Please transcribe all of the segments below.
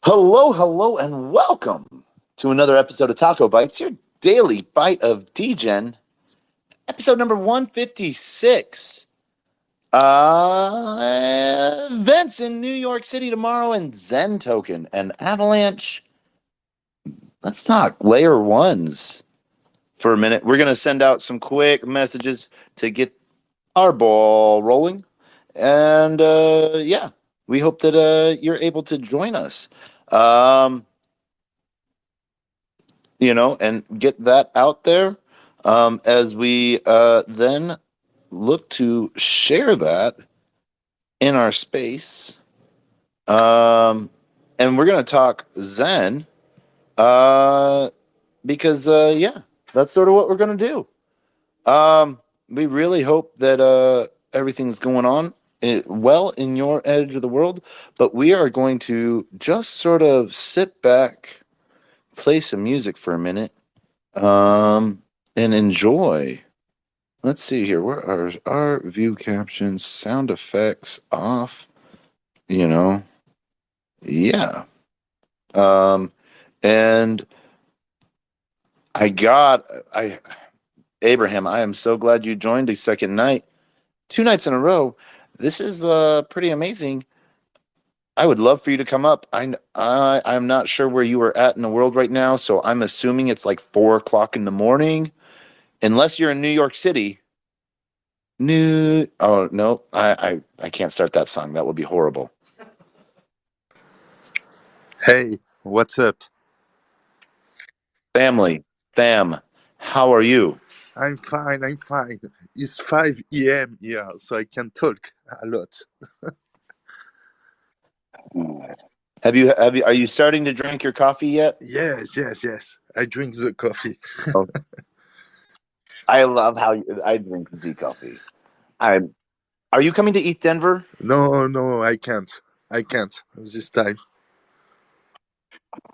Hello, hello, and welcome to another episode of TacoBytes, your daily bite of Degen, episode number 156. Events in New York City tomorrow and Zen Token and Avalanche. Let's talk layer ones for a minute. We're going to send out some quick messages to get our ball rolling. And we hope that you're able to join us. And get that out there as we then look to share that in our space. And we're going to talk Zen because, that's sort of what we're going to do. We really hope that everything's going on well in your edge of the world, but we are going to just sort of sit back, play some music for a minute, and enjoy. Let's see here. Where are our view captions, sound effects off? Yeah. And Abraham, I am so glad you joined a second night, 2 nights in a row. This is pretty amazing. I would love for you to come up. I'm not sure where you are at in the world right now, so I'm assuming it's like 4:00 in the morning, unless you're in New York City. Oh no, I can't start that song. That would be horrible. Hey, what's up? Fam, how are you? I'm fine. It's 5 a.m. here, so I can talk a lot. Are you starting to drink your coffee yet? Yes. I drink the coffee. Oh, I love how I drink Z coffee. Are you coming to East Denver? No, I can't. This time.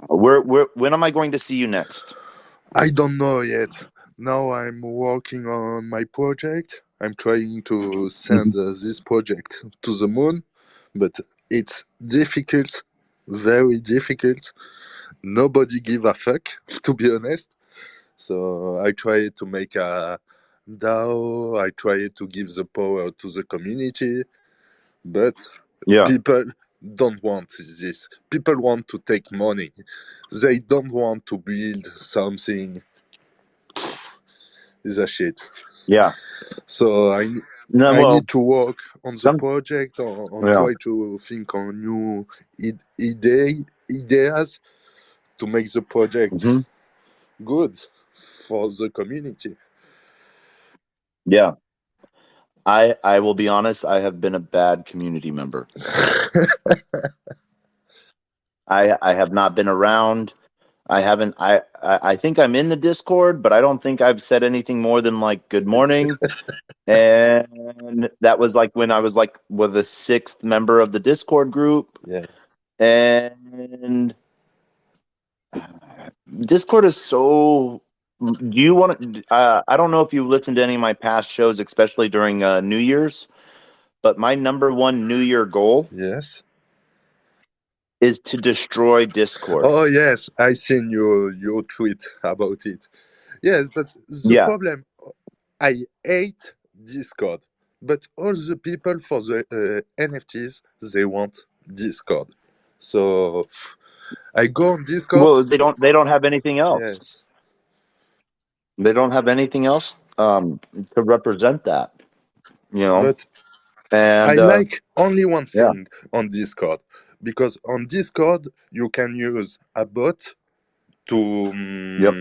When am I going to see you next? I don't know yet. Now I'm working on my project. I'm trying to send this project to the moon, but it's difficult, very difficult. Nobody give a fuck, to be honest. So I try to make a DAO. I try to give the power to the community, but Yeah. people don't want this. People want to take money. They don't want to build something. Is a shit. Yeah. So No, I well, need to work on the some project, on yeah. try to think on new ideas to make the project hmm good for the community. Yeah. I will be honest, I have been a bad community member. I have not been around. I haven't I think I'm in the Discord, but I don't think I've said anything more than like good morning. And that was like when I was like with the 6th member of the Discord group. Yeah. And Discord is so. Do you want to? I don't know if you listened to any of my past shows, especially during New Year's, but my number one New Year goal Yes. is to destroy Discord. Oh yes, I seen your tweet about it. Yes, but the Yeah, problem, I hate Discord, but all the people for the NFTs they want Discord. So I go on Discord. well, they don't. They don't have anything else. Yes, They don't have anything else to represent that. You know, but I and like only one yeah, thing on Discord, because on Discord you can use a bot to yep,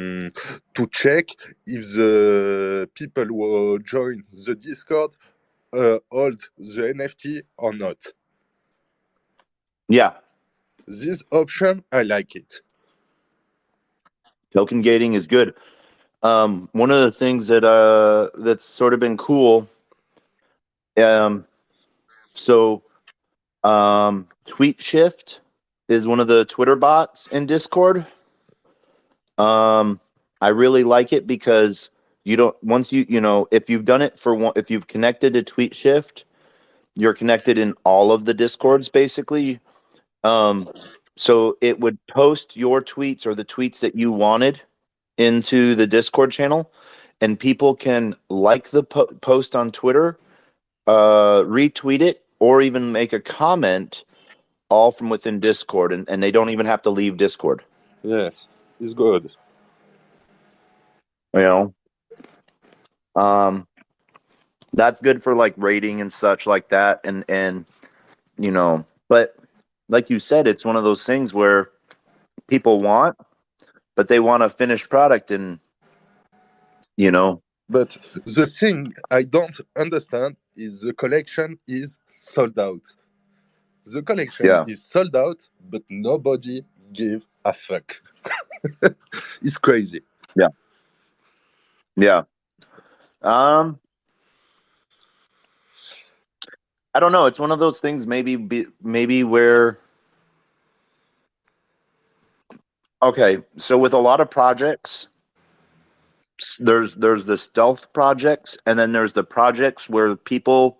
to check if the people who join the Discord hold the NFT or not. yeah. This option, I like it. Token gating is good. One of the things that's sort of been cool. Um, so Tweet Shift is one of the Twitter bots in Discord. I really like it because you don't once if you've done it for one, if you've connected to Tweet Shift, you're connected in all of the Discords basically. Um, So it would post your tweets or the tweets that you wanted into the Discord channel, and people can like the post on Twitter, retweet it, or even make a comment, all from within Discord, and they don't even have to leave Discord. Yes, it's good. You know, that's good for like rating and such like that, and but like you said, it's one of those things where people want, but they want a finished product, and you know, But the thing I don't understand is the collection is sold out. The collection yeah, is sold out, but nobody give a fuck. It's crazy. yeah, yeah. Um, I don't know. It's one of those things. Maybe where okay. So with a lot of projects, there's the stealth projects, and then there's the projects where people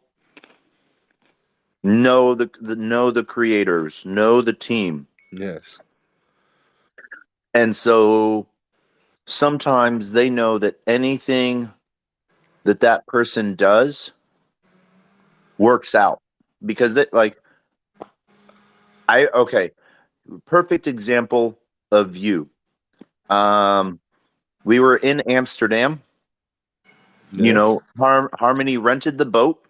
know the creators, know the team, Yes. and so sometimes they know that anything that person does works out because it like I okay, perfect example of you. Um, we were in Amsterdam. Yes. Harmony rented the boat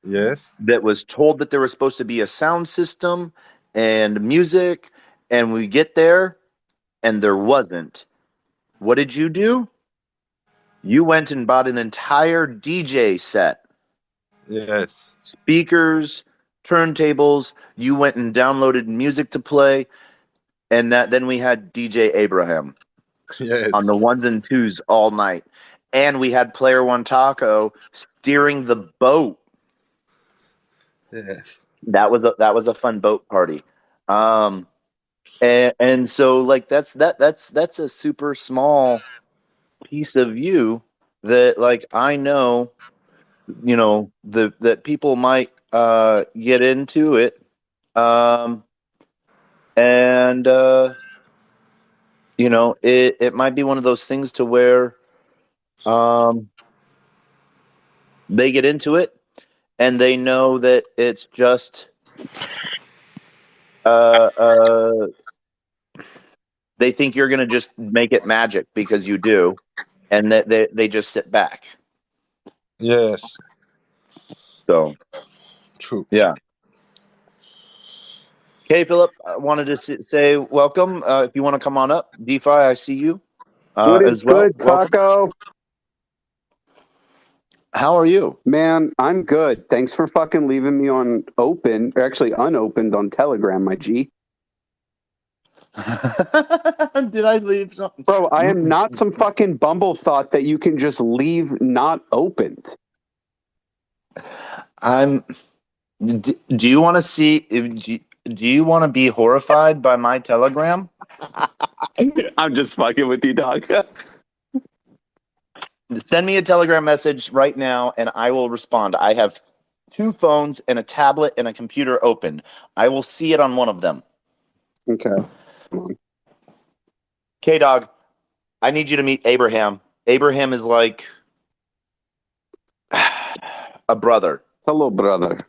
Yes. that was told that there was supposed to be a sound system and music, and we get there and there wasn't. What did you do? You went and bought an entire DJ set, Yes. speakers, turntables. You went and downloaded music to play, and then we had DJ Abraham on Yes. the ones and twos all night. And we had Player One Taco steering the boat. Yes. That was a fun boat party. Um, and so like that's a super small piece of you that like I know, that people might get into it. Um, and it might be one of those things to where um they get into it and they know that it's just uh, uh, they think you're going to just make it magic because you do, and that they just sit back. Yes. So, True. yeah. Okay, Philip, I wanted to say welcome. If you want to come on up, DeFi, I see you What is as well. good, Welcome. Taco? How are you? Man, I'm good. Thanks for fucking leaving me on open, or actually unopened on Telegram, my G. Did I leave something? Bro, I am not some fucking bumble thought that you can just leave not opened. I'm. Do you want to see? Do you want to be horrified by my Telegram? I'm just fucking with you, dog. Send me a Telegram message right now, and I will respond. I have 2 phones and a tablet and a computer open. I will see it on one of them. Okay. K Dog, I need you to meet Abraham. Abraham is like a brother. Hello, brother.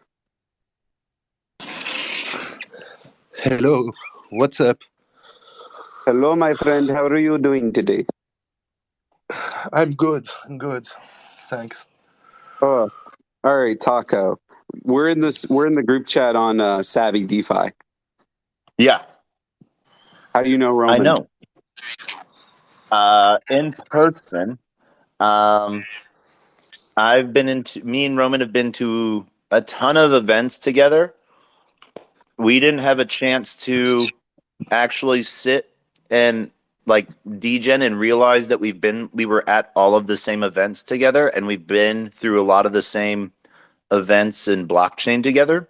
Hello. What's up? Hello, my friend. How are you doing today? I'm good. I'm good. Thanks. Oh, all right, Taco. We're in the group chat on Savvy DeFi. Yeah, How do you know I Roman? know. In person, me and Roman have been to a ton of events together. We didn't have a chance to actually sit and like Degen and realize that we were at all of the same events together, and we've been through a lot of the same events in blockchain together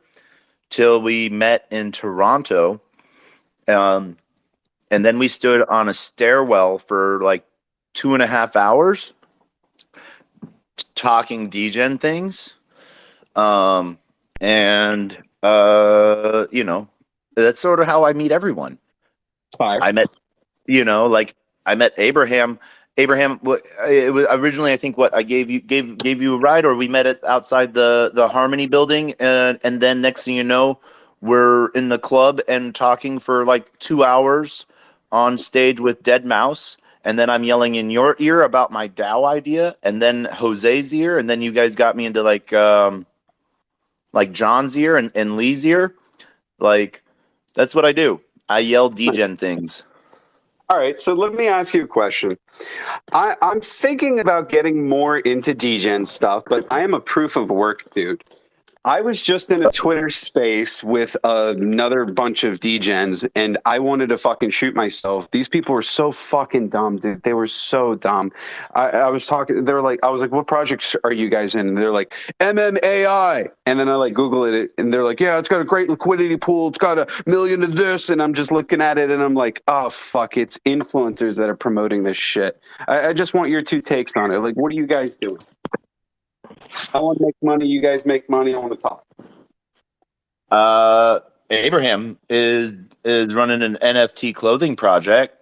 till we met in Toronto. Um, and then we stood on a stairwell for like 2.5 hours talking Degen things. And That's sort of how I meet everyone. Fire. I met, like I met Abraham. Abraham, it was originally, I think, what I gave you a ride, or we met it outside the Harmony building, and then next thing you know, we're in the club and talking for like 2 hours on stage with Dead Mouse, and then I'm yelling in your ear about my DAO idea, and then Jose's ear, and then you guys got me into like John's ear and Lee's ear. Like, that's what I do. I yell Degen things. All right, so let me ask you a question. I'm thinking about getting more into Degen stuff, but I am a proof of work dude. I was just in a Twitter space with another bunch of Degens, and I wanted to fucking shoot myself. These people were so fucking dumb, dude. They were so dumb. I was talking. They were like, I was like, "What projects are you guys in?" And they're like, "MMAI." And then I like Google it, and they're like, "Yeah, it's got a great liquidity pool. It's got 1 million of this." And I'm just looking at it, and I'm like, "Oh fuck, it's influencers that are promoting this shit." I just want your two takes on it. Like, what are you guys doing? I want to make money. You guys make money. I want to talk. Abraham is running an NFT clothing project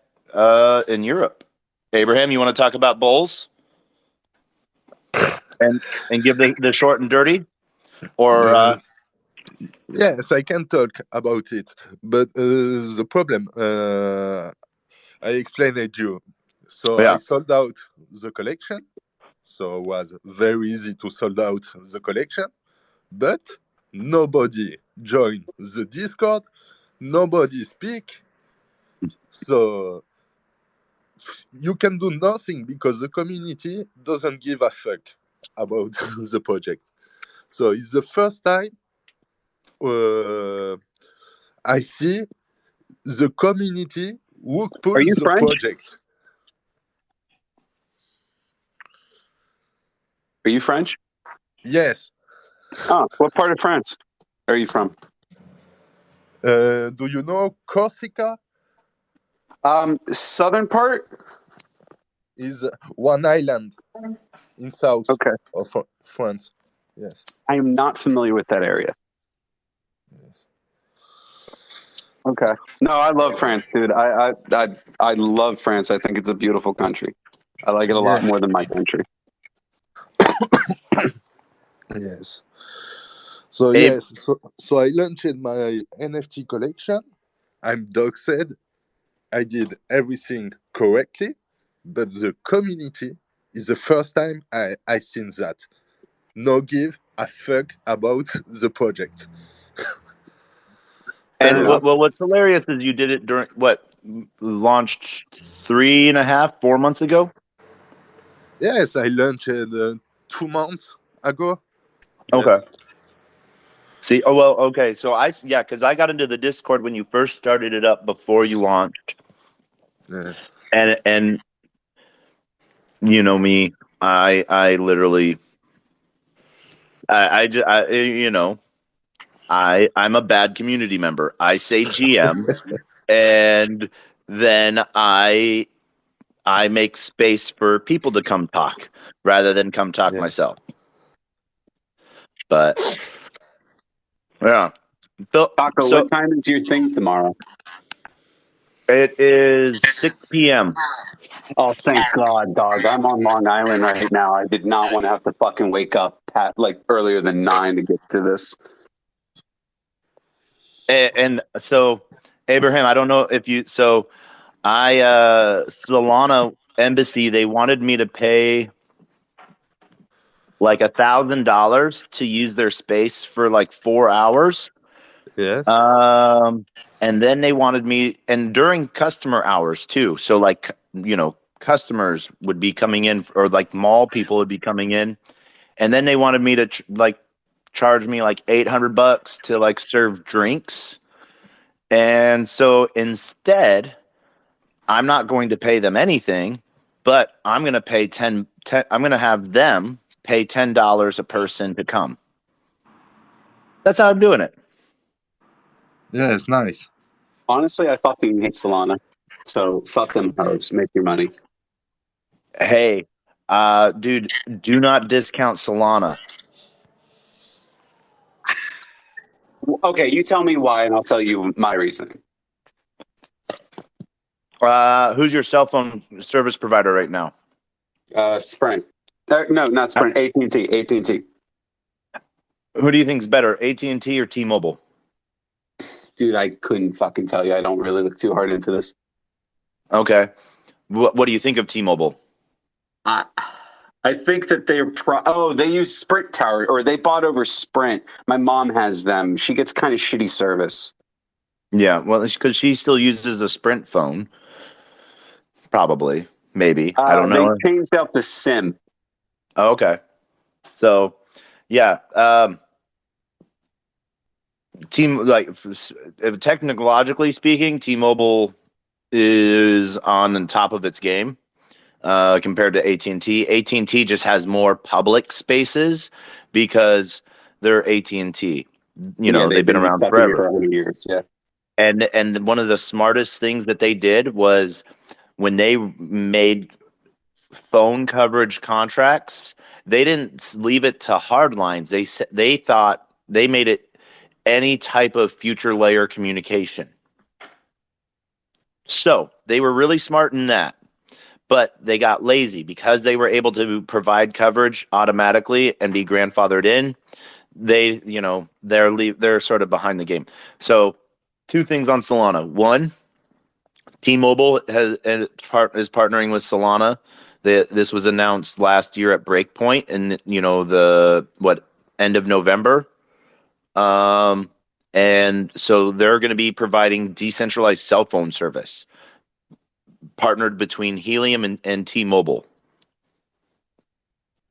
in Europe. Abraham, you want to talk about bowls and give the short and dirty, or Uh, yes, I can talk about it, but the problem, I explained it you. So I yeah, sold out the collection, so it was very easy to sold out the collection, but nobody joined the Discord, nobody speak, so you can do nothing because the community doesn't give a fuck about the project. So it's the first time I see the community who Are push you the French? project. Are you French? Yes. Oh, what part of France are you from? Do you know Corsica Southern part. is one island in south Okay, of France? Yes. I am not familiar with that area. Yes. Okay, no, I love France, dude. I love France. I think it's a beautiful country. I like it a lot Yeah. more than my country. Yes. So Abe. yes. So I launched my NFT collection. I'm dog said I did everything correctly, but the community is the first time I seen that. No give a fuck about the project. Fair And enough. what's hilarious is you did it during what launched 3.5, 4 months ago. Yes, I launched 2 months ago. Okay. Yes. See, oh well, okay. So because I got into the Discord when you first started it up before you launched, Yes. and you know me, I literally, I'm a bad community member. I say GM, and then I make space for people to come talk rather than come talk Yes. myself. But yeah, Taco, so what time is your thing tomorrow? it is 6 p.m. Oh, thank God, dog. I'm on Long Island right now. I did not want to have to fucking wake up at like earlier than 9 to get to this. And so Abraham, I don't know if you so I Solana Embassy, they wanted me to pay like $1,000 to use their space for like 4 hours. Yes. And then they wanted me, and during customer hours too. So like, customers would be coming in, or like mall people would be coming in, and then they wanted me to charge me like $800 to like serve drinks. And so instead, I'm not going to pay them anything, but I'm going to pay 10, I'm going to have them pay $10 a person to come. That's how I'm doing it. Yes. Nice. Honestly, I fucking hate Solana. So fuck them hoes. Make your money. Hey, dude, do not discount Solana. Okay, you tell me why, and I'll tell you my reasoning. Who's your cell phone service provider right now? Sprint. No, not Sprint. AT&T. AT&T. Who do you think is better, AT&T or T-Mobile? Dude, I couldn't fucking tell you. I don't really look too hard into this. Okay. What do you think of T-Mobile? I think that they use Sprint Tower, or they bought over Sprint. My mom has them. She gets kind of shitty service. Yeah, well, it's because she still uses a Sprint phone. Probably. Maybe. I don't They know. changed out the SIM. Oh, okay. So, yeah. Technologically speaking, T-Mobile is on top of its game compared to AT&T. AT&T just has more public spaces because they're AT&T. They've been around forever. For 100 years. Yeah. And one of the smartest things that they did was when they made phone coverage contracts, they didn't leave it to hard lines. They thought they made it any type of future layer communication. So they were really smart in that, but they got lazy because they were able to provide coverage automatically and be grandfathered in. They're sort of behind the game. So two things on Solana. One, T-Mobile is partnering with Solana. This was announced last year at Breakpoint, and end of November. And so they're going to be providing decentralized cell phone service, partnered between Helium and T-Mobile.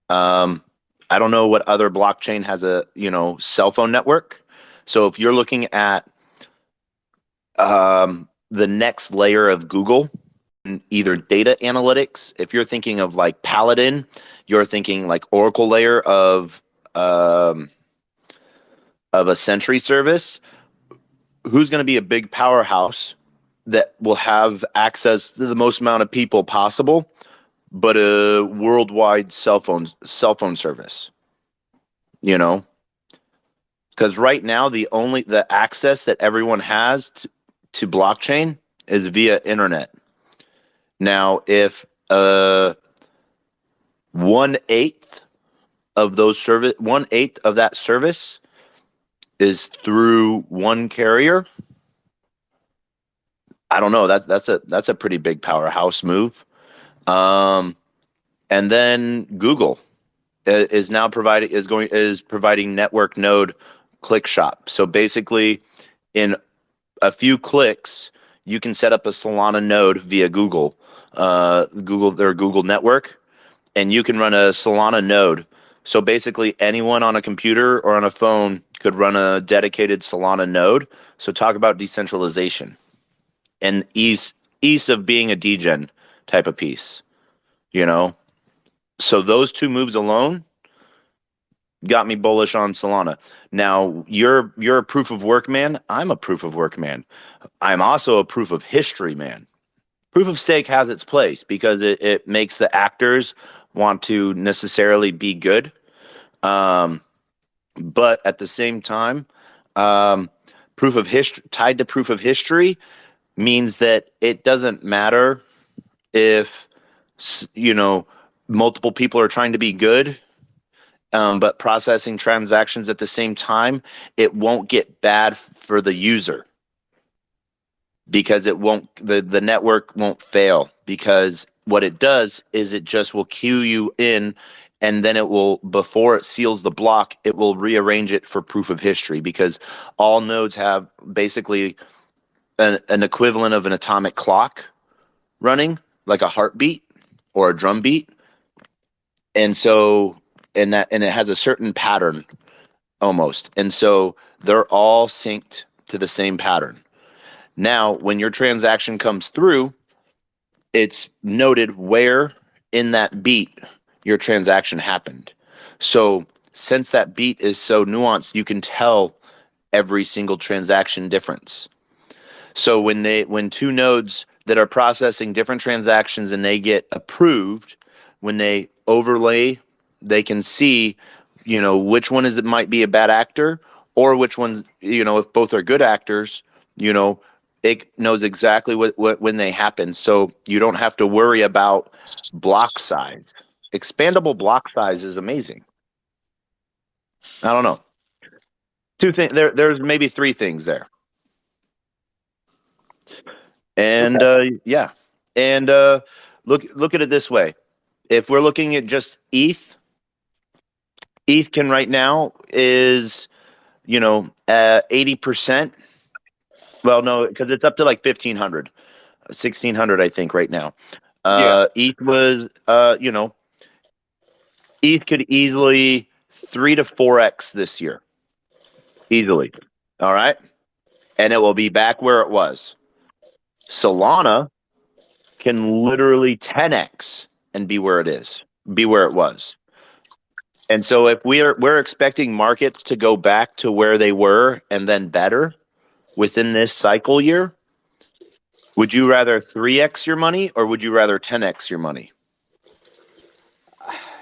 I don't know what other blockchain has a cell phone network. So if you're looking at the next layer of Google, either data analytics, if you're thinking of like Paladin, you're thinking like Oracle layer of a Sentry service, who's going to be a big powerhouse that will have access to the most amount of people possible, but a worldwide cell phone service, because right now the access that everyone has to blockchain is via internet. Now, if 1/8 of that service is through one carrier, I don't know. That's a pretty big powerhouse move. And then Google is providing network node click shop. So basically, in a few clicks, you can set up a Solana node via their Google network, and you can run a Solana node. So basically, anyone on a computer or on a phone could run a dedicated Solana node. So talk about decentralization and ease of being a Degen type of piece, So those two moves alone got me bullish on Solana. Now, you're a proof of work man. I'm a proof of work man. I'm also a proof of history man. Proof of stake has its place because it makes the actors want to necessarily be good. But at the same time, proof of history tied to proof of history means that it doesn't matter if multiple people are trying to be good, but processing transactions at the same time, it won't get bad for the user because the network won't fail, because what it does is it just will queue you in, and then before it seals the block, it will rearrange it for proof of history, because all nodes have basically an equivalent of an atomic clock running, like a heartbeat or a drum beat. And so, and it has a certain pattern almost. And so they're all synced to the same pattern. Now, when your transaction comes through, it's noted where in that beat your transaction happened. So since that beat is so nuanced, you can tell every single transaction difference. So when two nodes that are processing different transactions and they get approved, when they overlay, they can see, which one might be a bad actor, or which ones, if both are good actors, it knows exactly what when they happen. So you don't have to worry about block size. Expandable block size is amazing. I don't know. Two things there's maybe three things there. And yeah. And look at it this way. If we're looking at just ETH can right now is 80%. Well, no, because it's up to like 1,500, 1,600, I think, right now. ETH was, ETH could easily 3 to 4x this year. Easily. All right. And it will be back where it was. Solana can literally 10x and be where it was. And so if we're expecting markets to go back to where they were and then better within this cycle year, would you rather 3x your money or would you rather 10x your money?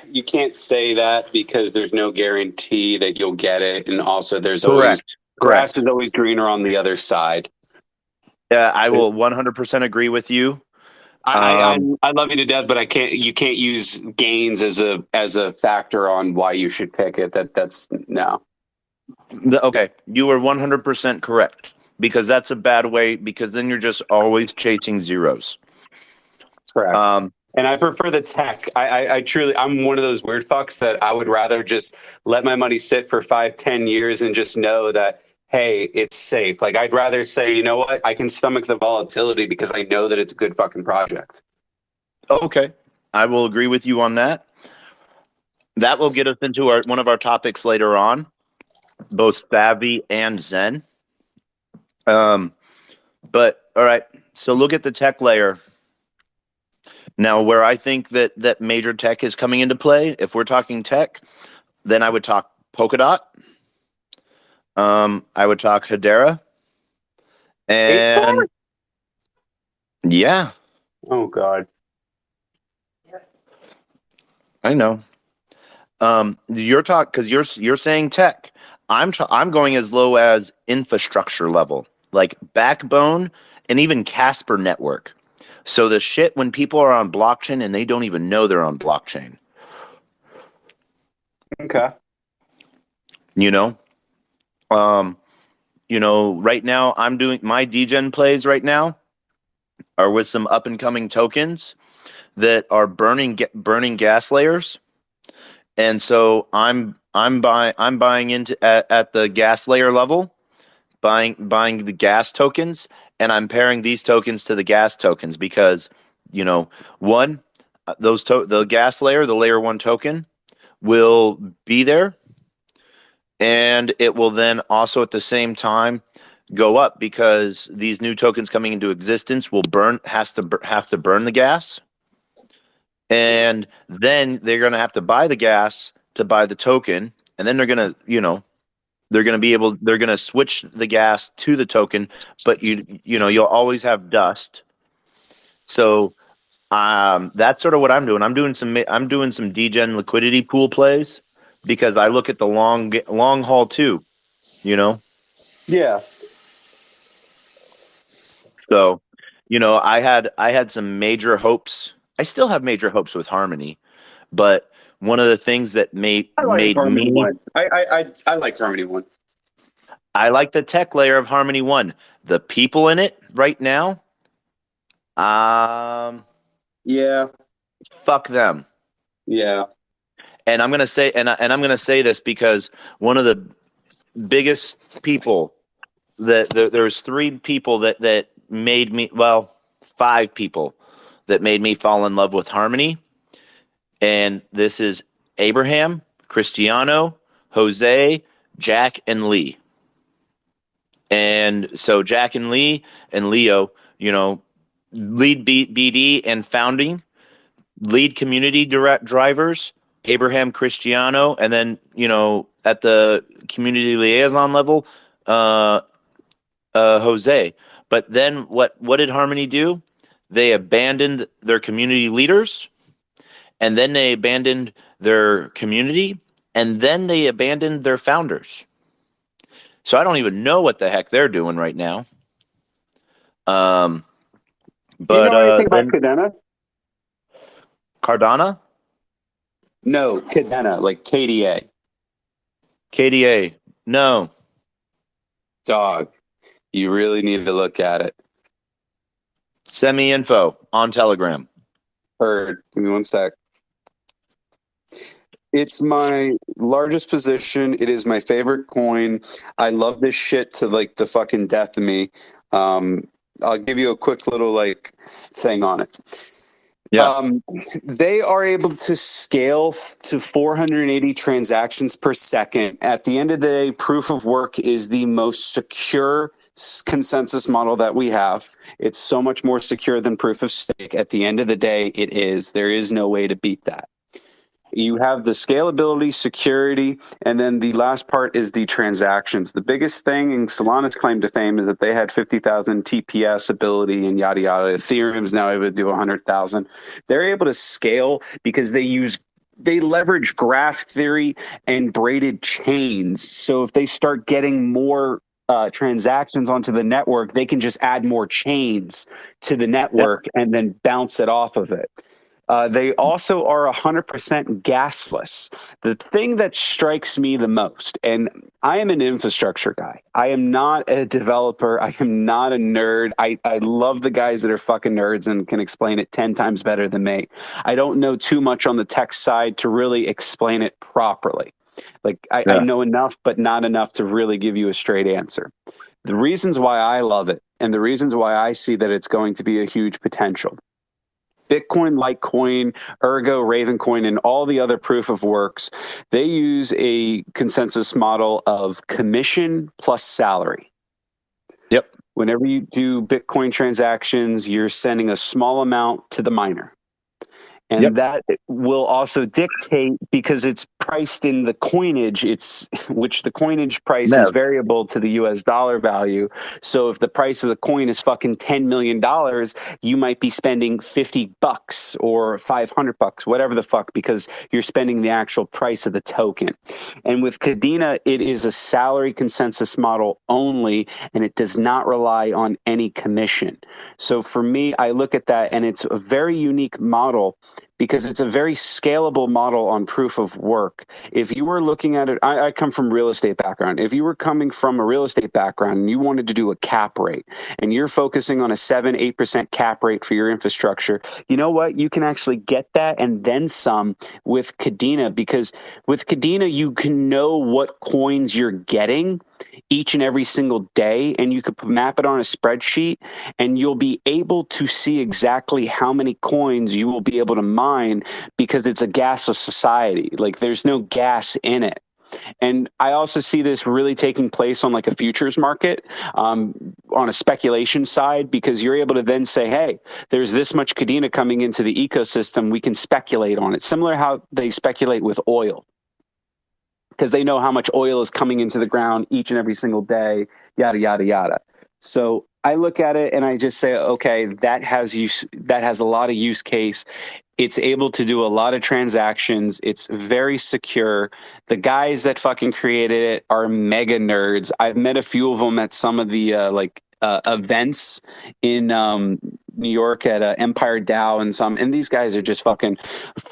You can't say that because there's no guarantee that you'll get it, and also there's always grass is always greener on the other side. Yeah, I will 100% agree with you. I love you to death, but you can't use gains as a factor on why you should pick it. That's no. Okay, you are 100% correct, because that's a bad way, because then you're just always chasing zeros. Correct. And I prefer the tech. I truly, I'm one of those weird fucks that I would rather just let my money sit for 5-10 years and just know that, hey, it's safe. Like, I'd rather say, you know what, I can stomach the volatility because I know that it's a good fucking project. Okay, I will agree with you on that. That will get us into one of our topics later on, both Savvy and Zen. But all right, so look at the tech layer. Now, where I think that major tech is coming into play, if we're talking tech, then I would talk Polkadot. I would talk Hedera. And yeah. Oh God. I know. Because you're saying tech. I'm going as low as infrastructure level, like Backbone and even Casper network. So the shit when people are on blockchain and they don't even know they're on blockchain. Okay. Right now I'm doing my Degen plays right now are with some up and coming tokens that are burning gas layers. And so I'm buying into at the gas layer level, buying the gas tokens, and I'm pairing these tokens to the gas tokens because, one, the gas layer, the layer 1 token, will be there, and it will then also at the same time go up because these new tokens coming into existence will have to burn the gas. And then they're going to have to buy the gas to buy the token. And then they're going to, they're going to switch the gas to the token, but you'll always have dust. So, that's sort of what I'm doing. I'm doing some Degen liquidity pool plays because I look at the long haul too, Yeah. So, I had some major hopes. I still have major hopes with Harmony, but one of the things that made Harmony me One. I like Harmony One. I like the tech layer of Harmony One. The people in it right now, yeah, fuck them. Yeah. And I'm gonna say, and I'm gonna say this because one of the biggest people there's 3 people that made me, well, 5 people that made me fall in love with Harmony. And this is Abraham, Cristiano, Jose, Jack, and Lee. And so Jack and Lee and Leo, lead BD and founding, lead community drivers, Abraham, Cristiano, and then, at the community liaison level, Jose. But then what did Harmony do? They abandoned their community leaders, and then they abandoned their community, and then they abandoned their founders. So I don't even know what the heck they're doing right now. Do you But know anything about then Cadena? Cardano, No, Cadena, like KDA. KDA, no. Dog, you really need to look at it. Send me info on Telegram. Heard. Give me one sec. It's my largest position. It is my favorite coin. I love this shit to like the fucking death of me. I'll give you a quick little like thing on it. Yeah. They are able to scale to 480 transactions per second. At the end of the day, proof of work is the most secure consensus model that we have. It's so much more secure than proof of stake. At the end of the day, it is. There is no way to beat that. You have the scalability, security, and then the last part is the transactions. The biggest thing in Solana's claim to fame is that they had 50,000 TPS ability and yada yada. Ethereum is now able to do 100,000. They're able to scale because they leverage graph theory and braided chains. So if they start getting more transactions onto the network, they can just add more chains to the network and then bounce it off of it. They also are 100% gasless. The thing that strikes me the most, and I am an infrastructure guy. I am not a developer. I am not a nerd. I love the guys that are fucking nerds and can explain it 10 times better than me. I don't know too much on the tech side to really explain it properly. Like I know enough, but not enough to really give you a straight answer. The reasons why I love it and the reasons why I see that it's going to be a huge potential. Bitcoin, Litecoin, Ergo, Ravencoin, and all the other proof of works, they use a consensus model of commission plus salary. Yep. Whenever you do Bitcoin transactions, you're sending a small amount to the miner. And that will also dictate, because it's priced in the coinage, which the coinage price is variable to the US dollar value. So if the price of the coin is fucking $10 million, you might be spending $50 or $500, whatever the fuck, because you're spending the actual price of the token. And with Cadena, it is a salary consensus model only, and it does not rely on any commission. So for me, I look at that, and it's a very unique model because it's a very scalable model on proof of work. If you were looking at it, I come from real estate background. If you were coming from a real estate background and you wanted to do a cap rate and you're focusing on a 7-8% cap rate for your infrastructure, you know what? You can actually get that and then some with Cadena, because with Cadena, you can know what coins you're getting each and every single day, and you could map it on a spreadsheet, and you'll be able to see exactly how many coins you will be able to mine, because it's a gasless society. Like, there's no gas in it. And I also see this really taking place on like a futures market, on a speculation side, because you're able to then say, hey, there's this much Cadena coming into the ecosystem. We can speculate on it. Similar how they speculate with oil, because they know how much oil is coming into the ground each and every single day, yada, yada, yada. So I look at it and I just say, okay, that has a lot of use case. It's able to do a lot of transactions. It's very secure. The guys that fucking created it are mega nerds. I've met a few of them at some of the events in New York at Empire DAO and these guys are just fucking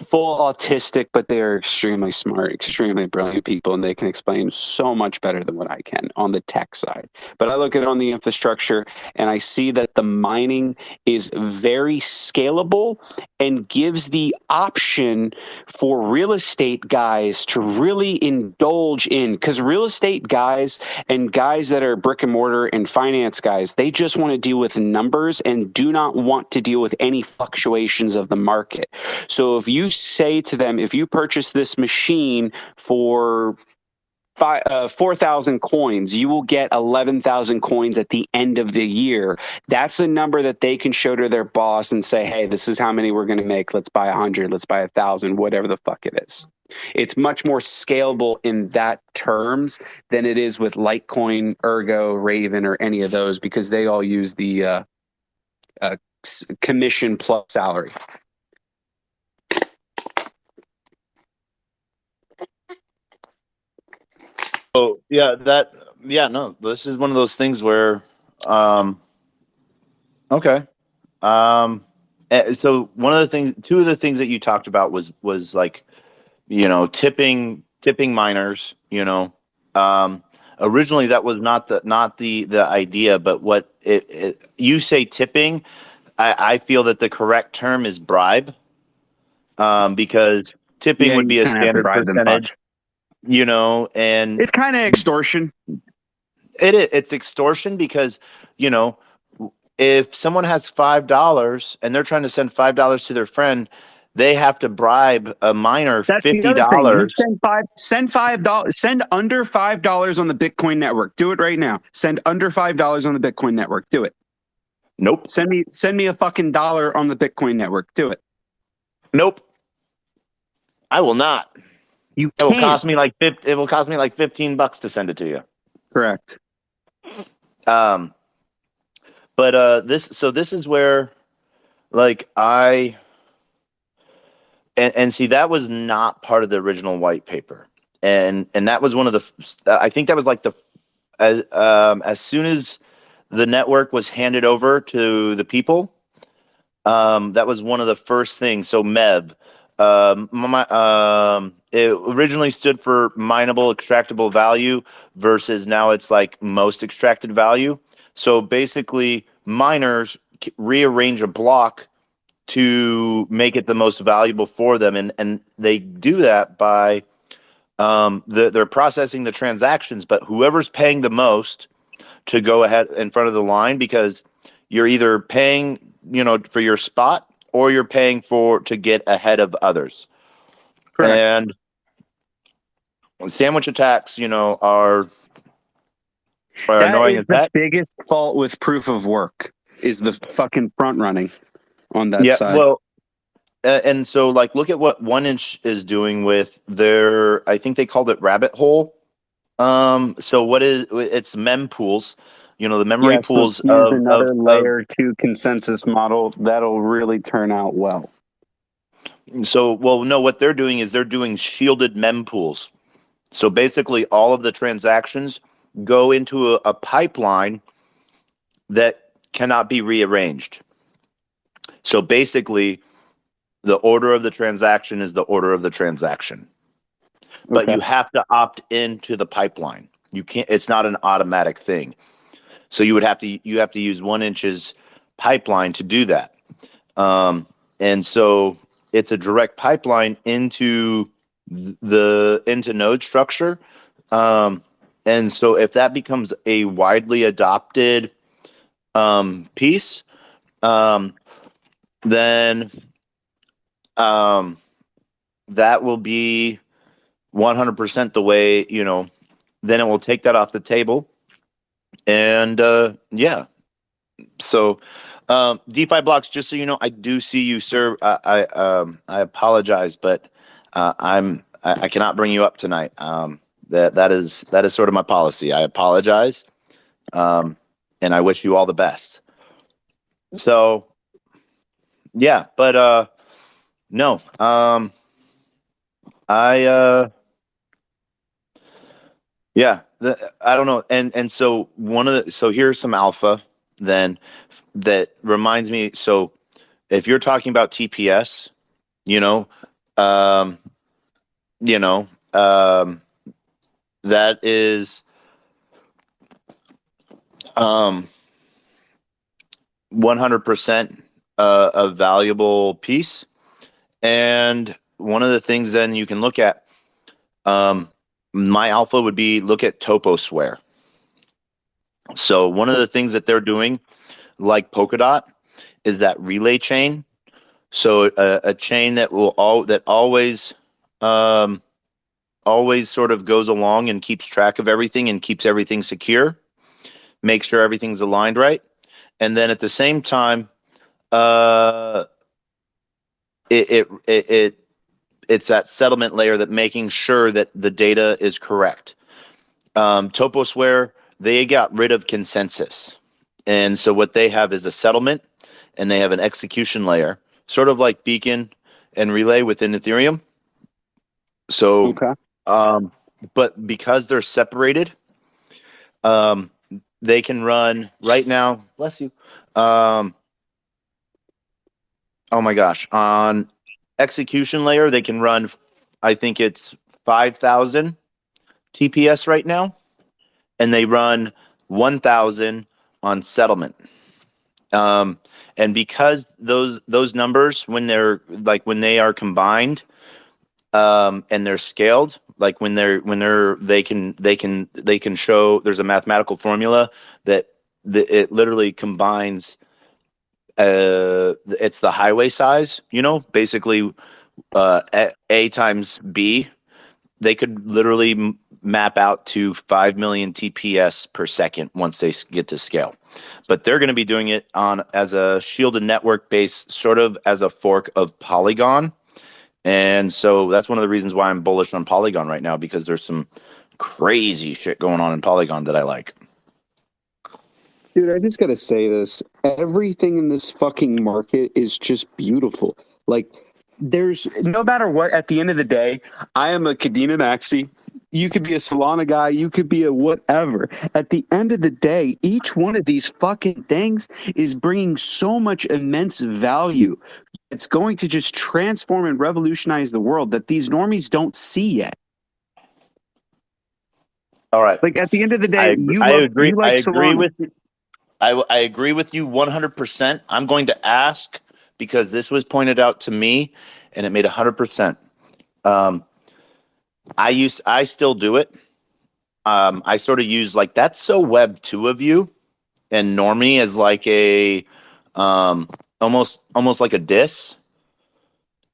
full autistic, but they are extremely smart, extremely brilliant people, and they can explain so much better than what I can on the tech side. But I look at it on the infrastructure, and I see that the mining is very scalable and gives the option for real estate guys to really indulge in, because real estate guys and guys that are brick and mortar and finance guys, they just want to deal with numbers and do not want to deal with any fluctuations of the market. So if you say to them, if you purchase this machine for 4,000 coins, you will get 11,000 coins at the end of the year. That's a number that they can show to their boss and say, hey, this is how many we're going to make. Let's buy 100, let's buy 1,000, whatever the fuck it is. It's much more scalable in that terms than it is with Litecoin, Ergo, Raven, or any of those, because they all use the commission plus salary. So no, this is one of those things where, okay. So two of the things that you talked about was like, tipping miners, originally that was not the idea, but what you say tipping, I feel that the correct term is bribe, because tipping Yeah, would you be a kind of have to standard bribe them percentage, much. and It's kind of extortion. it's extortion because, you know, if someone has $5 and they're trying to send $5 to their friend, they have to bribe a miner That's the fifty other thing. You dollars. send $5, send under $5 on the Bitcoin network. Do it right now. Send under $5 on the Bitcoin network. Do it. Nope. Send me a fucking dollar on the Bitcoin network. Do it. Nope. I will not. You It will can't. cost me like $15 to send it to you. Correct. Um, but this is where, like, and see, that was not part of the original white paper, and that was one of the, I think that was like the, as soon as the network was handed over to the people, that was one of the first things. So MEV, it originally stood for mineable extractable value, versus now it's like most extracted value. So basically, miners rearrange a block to make it the most valuable for them, and they do that by, they're processing the transactions, but whoever's paying the most to go ahead in front of the line, because you're either paying, for your spot, or you're paying for to get ahead of others. Correct. And sandwich attacks, are That annoying is as the heck. biggest fault with proof of work is the fucking front running on that Yeah, side. well, and so, like, look at what 1inch is doing with their, I think they called it rabbit hole. So it's mempools, the memory Yeah, so pools here's of another layer 2 consensus model that'll really turn out well. so, well, no, what they're doing is they're doing shielded mempools. So basically, all of the transactions go into a pipeline that cannot be rearranged. So basically, the order of the transaction is the order of the transaction, but Okay. you have to opt into the pipeline. You can't. It's not an automatic thing. So you have to use 1inch's pipeline to do that. And so it's a direct pipeline into node structure. And so if that becomes a widely adopted piece, then that will be 100% the way, then it will take that off the table. And yeah. So DeFi blocks, just so you know, I do see you, sir. I apologize, but I cannot bring you up tonight. That is sort of my policy. I apologize, and I wish you all the best. So yeah, but no, I yeah, I don't know, and so here's some alpha then that reminds me. So if you're talking about TPS, you know, um, you know, that is 100% a valuable piece. And one of the things then you can look at, my alpha would be look at TopoSware. So one of the things that they're doing, like Polkadot, is that relay chain. So a chain that always sort of goes along and keeps track of everything and keeps everything secure, makes sure everything's aligned right, and then at the same time, it's that settlement layer that making sure that the data is correct. TopoSware, they got rid of consensus, and so what they have is a settlement, and they have an execution layer, sort of like Beacon and Relay within Ethereum. So, Okay. but because they're separated, they can run right now. Bless you. Oh my gosh, on execution layer they can run. I think it's 5,000 TPS right now, and they run 1,000 on settlement. And because those numbers, when they are combined, and they're scaled, like they can show, there's a mathematical formula that it literally combines. It's the highway size, basically, A times B. They could literally map out to 5 million TPS per second once they get to scale. But they're going to be doing it as a shielded network base, sort of as a fork of Polygon. And so that's one of the reasons why I'm bullish on Polygon right now, because there's some crazy shit going on in Polygon that I like. Dude, I just gotta say this. Everything in this fucking market is just beautiful. Like, there's no matter what, at the end of the day, I am a Kadena Maxi. You could be a Solana guy, you could be a whatever. At the end of the day, each one of these fucking things is bringing so much immense value. It's going to just transform and revolutionize the world that these normies don't see yet. All right. Like, at the end of the day, I agree. you like I agree Solana. with you. I agree with you 100%. I'm going to ask, because this was pointed out to me and it made 100%. I still do it. I sort of use, like, that's so Web 2 of you, and normie as like a almost like a diss.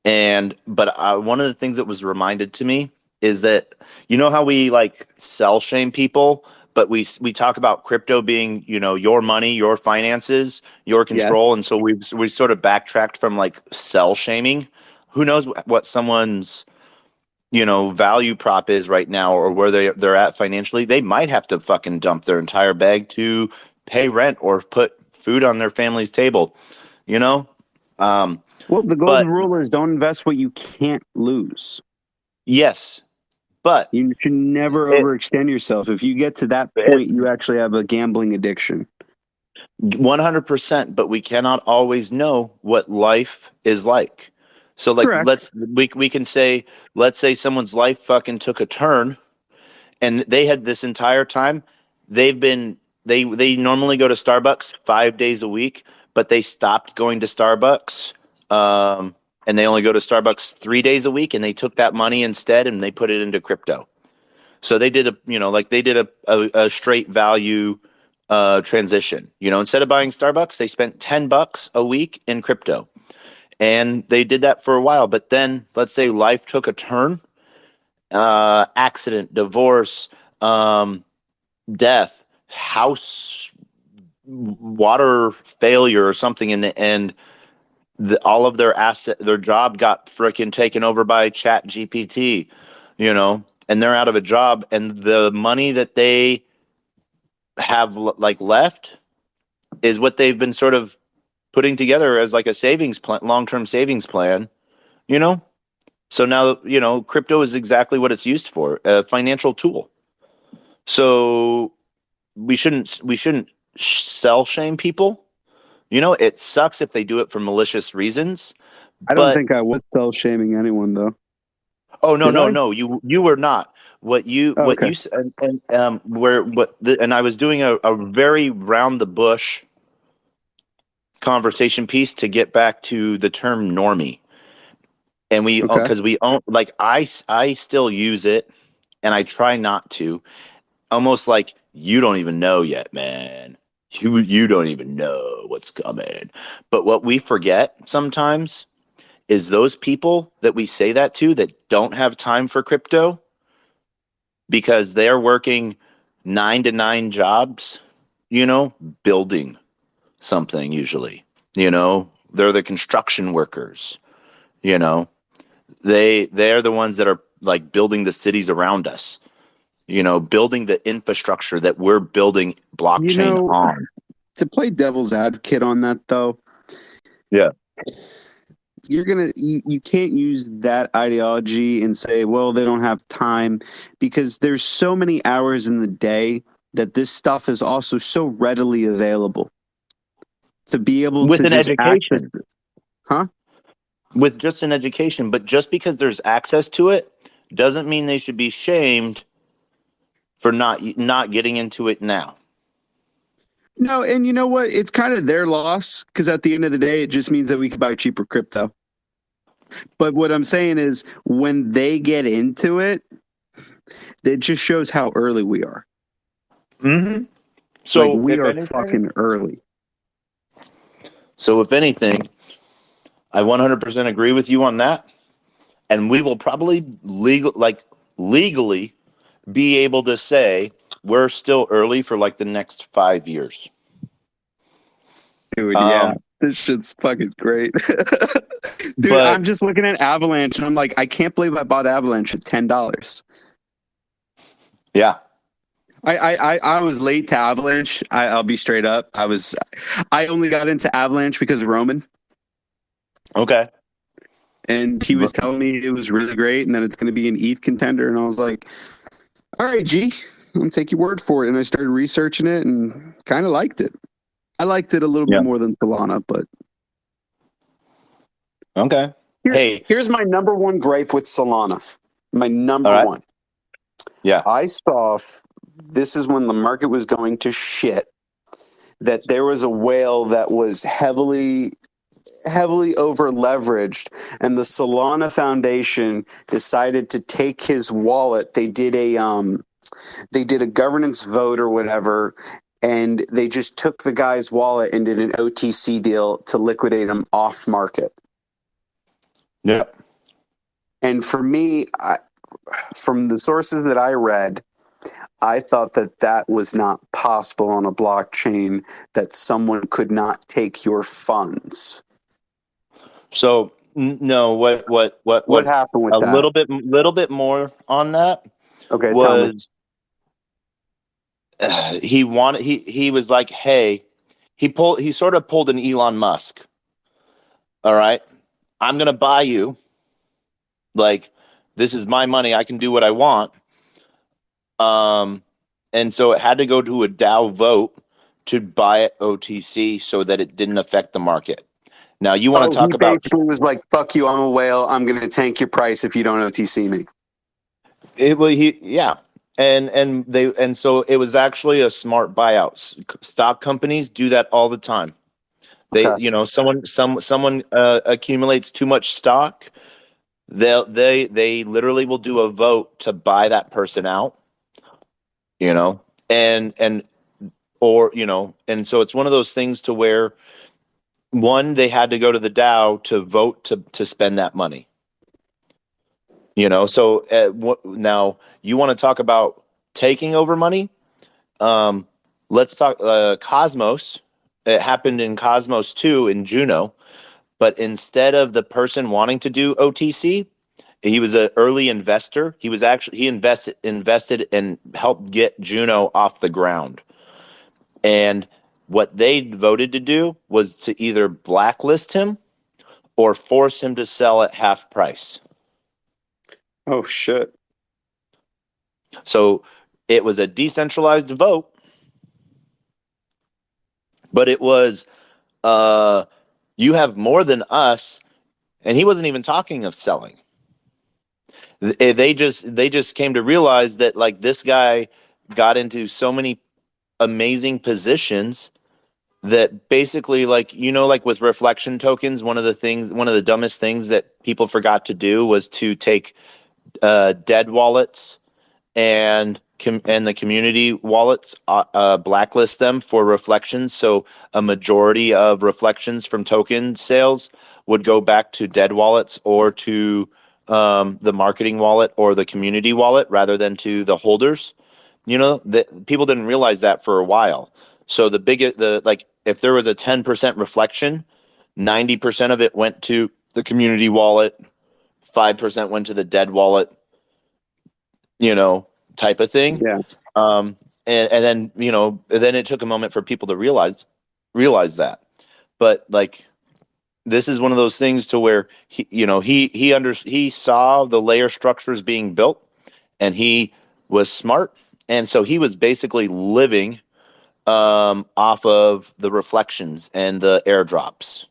But one of the things that was reminded to me is that, how we like sell shame people, but we talk about crypto being, your money, your finances, your control, and so we sort of backtracked from like sell shaming. Who knows what someone's value prop is right now, or where they're at financially. They might have to fucking dump their entire bag to pay rent or put food on their family's table. Well, the golden But rule is don't invest what you can't lose. yes, but You should never overextend yourself. If you get to that point, you actually have a gambling addiction. 100%. But we cannot always know what life is like. So, like, Correct. we can say, let's say someone's life fucking took a turn, and they had this entire time, they normally go to Starbucks 5 days a week, but they stopped going to Starbucks. And they only go to Starbucks 3 days a week, and they took that money instead and they put it into crypto. So they did a straight value transition. Instead of buying Starbucks, they spent $10 a week in crypto, and they did that for a while. But then, let's say life took a turn, accident, divorce, death, house, water failure, or something, and all of their job got freaking taken over by Chat GPT, and they're out of a job, and the money that they have like left is what they've been sort of putting together as like a savings plan, long-term savings plan, So now, crypto is exactly what it's used for, a financial tool. So we shouldn't sell shame people. It sucks if they do it for malicious reasons. I don't think I was sell shaming anyone though. Oh no! You were not. What you said, and I was doing a very round the bush conversation piece to get back to the term normie, and because we own, like, I still use it, and I try not to, almost like, you don't even know yet, man. You don't even know what's coming. But what we forget sometimes is those people that we say that to, that don't have time for crypto because they're working 9 to 9 jobs, building something usually, they're the construction workers, they're the ones that are like building the cities around us, building the infrastructure that we're building blockchain on. To play devil's advocate on that though. Yeah. you can't use that ideology and say, well, they don't have time, because there's so many hours in the day that this stuff is also so readily available to be able With to an just access education. it. Huh? With just an education, but just because there's access to it doesn't mean they should be shamed for not getting into it now. No, and you know what? It's kind of their loss, because at the end of the day, it just means that we can buy cheaper crypto. But what I'm saying is, when they get into it, it just shows how early we are. Mm-hmm. Like, So we if are anything, fucking early. I 100% agree with you on that, and we will probably legally be able to say we're still early for like the next 5 years. Dude, yeah. This shit's fucking great. Dude, I'm But just looking at Avalanche and I'm like, I can't believe I bought Avalanche at $10. yeah, I was late to Avalanche. I'll be straight up. I only got into Avalanche because of Roman, okay. and he was telling me it was really great and that it's going to be an ETH contender. And I was like, all right, G, I'm gonna take your word for it. And I started researching it and kind of liked it. I liked it a little bit Yeah. more than Solana, but Okay. Hey, here's my number one gripe with Solana. My number all right. one. Yeah. I saw, this is when the market was going to shit, that there was a whale that was heavily over leveraged, and the Solana Foundation decided to take his wallet. They did a governance vote or whatever, and they just took the guy's wallet and did an OTC deal to liquidate him off market. Yep. And for me, from the sources that I read, I thought that was not possible on a blockchain, that someone could not take your funds. So no, what happened with a that? little bit more on that Okay, tell me. was he was like, hey, he sort of pulled an Elon Musk. All right, I'm gonna buy you. Like, this is my money. I can do what I want. And so it had to go to a DAO vote to buy it OTC so that it didn't affect the market. Now you want to talk He about basically was like, "Fuck you, I'm a whale. I'm going to tank your price if you don't OTC me." it. Well, yeah, and so it was actually a smart buyout. Stock companies do that all the time. They, Okay. someone accumulates too much stock. They literally will do a vote to buy that person out. You know, and or and so it's one of those things to where one, they had to go to the DAO to vote to spend that money. So now you want to talk about taking over money? Let's talk Cosmos. It happened in Cosmos 2 in Juno, but instead of the person wanting to do OTC, he was an early investor. He invested and helped get Juno off the ground. And what they voted to do was to either blacklist him or force him to sell at half price. Oh shit. So it was a decentralized vote, but it was you have more than us, and he wasn't even talking of selling. They just came to realize that, like, this guy got into so many amazing positions that basically, like, like with reflection tokens, one of the dumbest things that people forgot to do was to take dead wallets and the community wallets, blacklist them for reflections. So a majority of reflections from token sales would go back to dead wallets or to the marketing wallet or the community wallet rather than to the holders. That people didn't realize that for a while. So if there was a 10% reflection, 90% of it went to the community wallet, 5% went to the dead wallet, type of thing. Yeah. And then it took a moment for people to realize that. But, like, this is one of those things to where he saw the layer structures being built, and he was smart, and so he was basically living off of the reflections and the airdrops.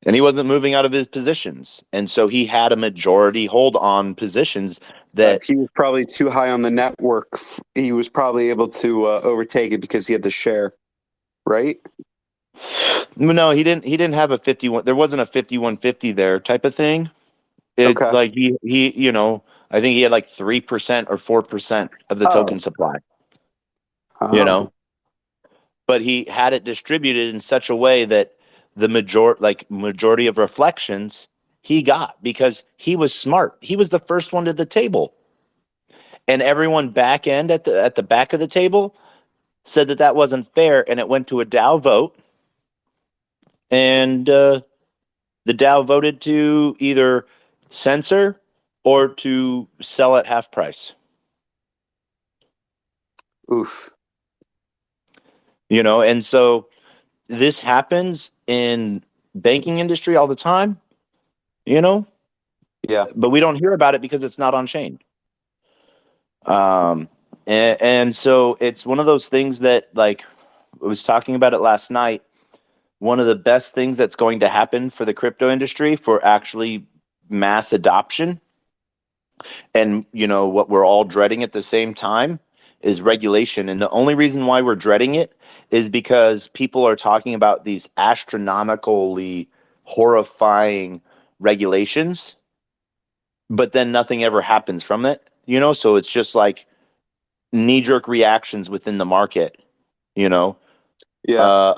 And he wasn't moving out of his positions. And so he had a majority hold on positions that he was probably too high on the network. He was probably able to overtake it because he had the share, right? no, he didn't have a 51. There wasn't a 5150 there type of thing. It Okay. like I think he had like 3% or 4% of the token supply, Oh. but he had it distributed in such a way that the majority of reflections he got because he was smart. He was the first one to the table, and everyone back end at the back of the table said that wasn't fair, and it went to a DAO vote, and the DAO voted to either censor or to sell at half price. Oof. And so this happens in banking industry all the time, Yeah. but we don't hear about it because it's not on chain. And so it's one of those things that, like, I was talking about it last night. One of the best things that's going to happen for the crypto industry for actually mass adoption, and what we're all dreading at the same time, is regulation. And the only reason why we're dreading it is because people are talking about these astronomically horrifying regulations, but then nothing ever happens from it, so it's just like knee-jerk reactions within the market. Yeah.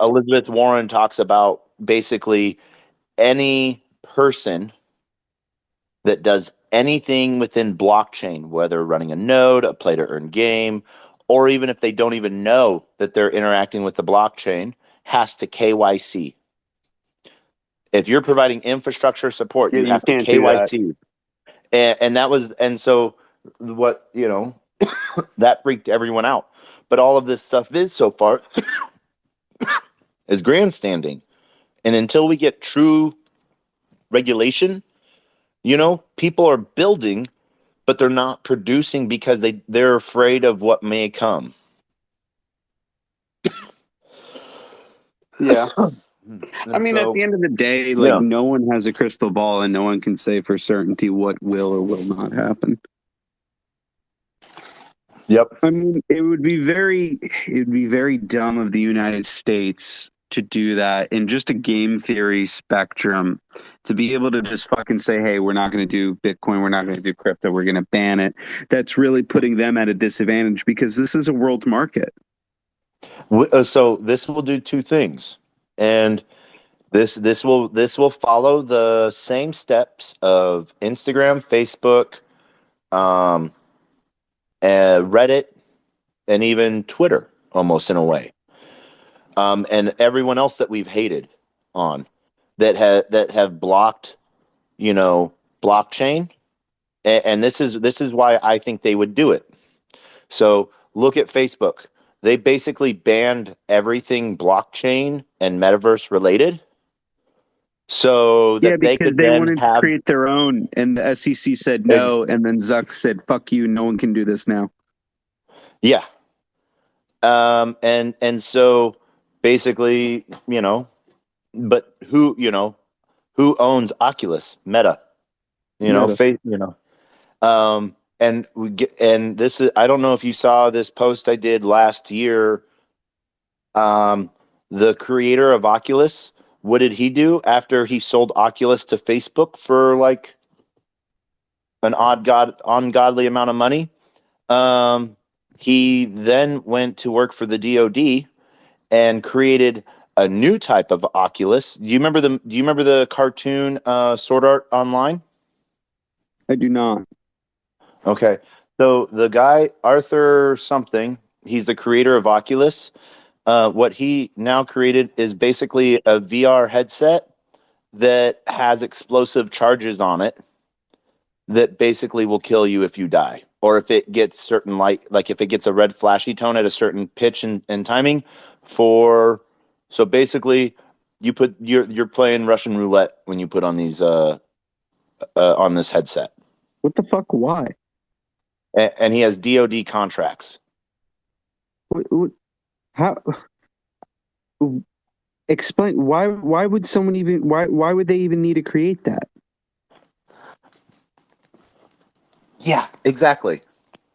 Elizabeth Warren talks about basically any person that does anything within blockchain, whether running a node, a play to earn game, or even if they don't even know that they're interacting with the blockchain, has to KYC. If you're providing infrastructure support, Yeah, you you have to can't do that. KYC. And so what, that freaked everyone out. But all of this stuff is so far is grandstanding. And until we get true regulation, people are building, but they're not producing because they're afraid of what may come. Yeah. And I mean, at the end of the day, no one has a crystal ball and no one can say for certainty what will or will not happen. Yep. I mean, it would be very dumb of the United States to do that in just a game theory spectrum, to be able to just fucking say, hey, we're not going to do Bitcoin, we're not going to do crypto, we're going to ban it. That's really putting them at a disadvantage because this is a world market. So this will do two things, and this will follow the same steps of Instagram, Facebook, Reddit, and even Twitter, almost in a way, and everyone else that we've hated on that have blocked, blockchain, and this is why I think they would do it. So look at Facebook. They basically banned everything blockchain and metaverse related, so that they could then wanted to create their own, and the SEC said no, and then Zuck said, "Fuck you, no one can do this now." Yeah. And so basically, but who owns Oculus? Meta. Meta. Face. And this is, I don't know if you saw this post I did last year. The creator of Oculus, what did he do after he sold Oculus to Facebook for like an ungodly amount of money? He then went to work for the DoD and created a new type of Oculus. Do you remember the cartoon Sword Art Online? I do not. Okay. So the guy, Arthur something, he's the creator of Oculus. What he now created is basically a VR headset that has explosive charges on it that basically will kill you if you die. Or if it gets certain light, like if it gets a red flashy tone at a certain pitch and timing so basically you're playing Russian roulette when you put on these on this headset. What the fuck? Why? And he has DoD contracts. How? Explain why? Why would someone even? Why would they even need to create that? Yeah, exactly.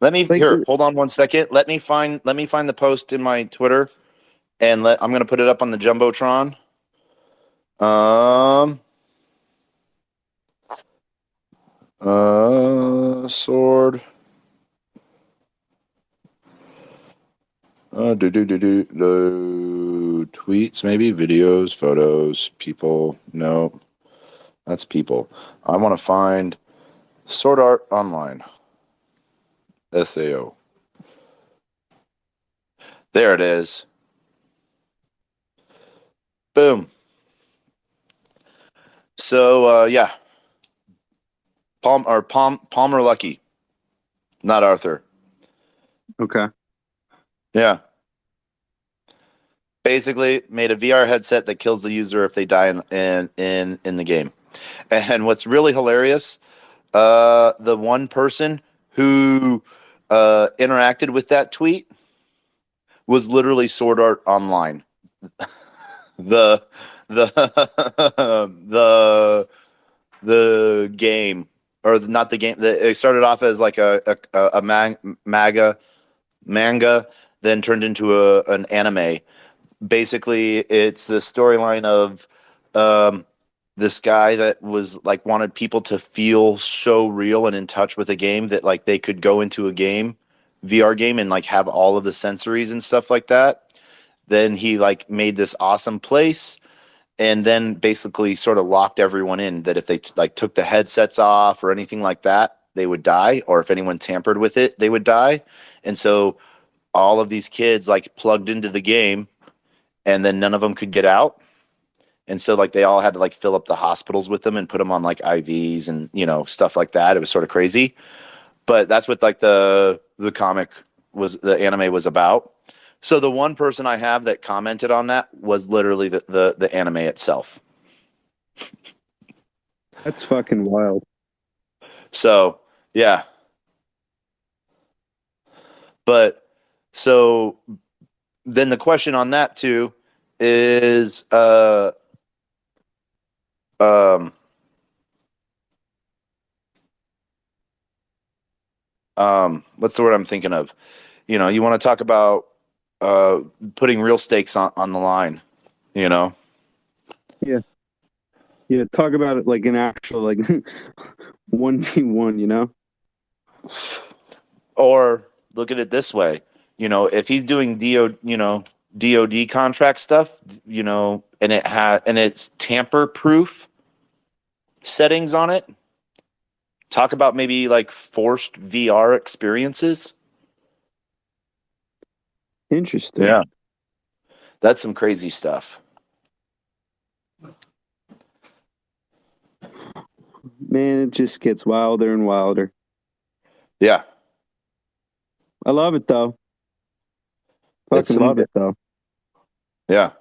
Let me hold on 1 second. Let me find the post in my Twitter, and I'm gonna put it up on the Jumbotron. Sword. Tweets, maybe videos, photos, people. No, that's people. I want to find Sword Art Online. SAO. There it is. Boom. So yeah, Palmer Lucky, not Arthur. Okay. Yeah. Basically, made a VR headset that kills the user if they die in the game. And what's really hilarious, the one person who interacted with that tweet was literally Sword Art Online. the the game, or not the game. It started off as like a manga, then turned into an anime. Basically, it's the storyline of this guy that was like wanted people to feel so real and in touch with a game that like they could go into a game, VR game, and like have all of the sensories and stuff like that. Then he like made this awesome place, and then basically sort of locked everyone in that if they like took the headsets off or anything like that, they would die, or if anyone tampered with it, they would die. And so all of these kids like plugged into the game, and then none of them could get out. And so like they all had to like fill up the hospitals with them and put them on like IVs and stuff like that. It was sort of crazy, but that's what like the anime was about. So the one person I have that commented on that was literally the anime itself. That's fucking wild. So yeah, but so then the question on that too is what's the word I'm thinking of? You want to talk about putting real stakes on the line, Yeah. Yeah. Talk about it like an actual like 1v1, Or look at it this way, if he's doing DoD contract stuff, and it's tamper proof settings on it. Talk about maybe like forced VR experiences. Interesting. Yeah. That's some crazy stuff. Man, it just gets wilder and wilder. Yeah. I love it though. Fucking love it though. Yeah.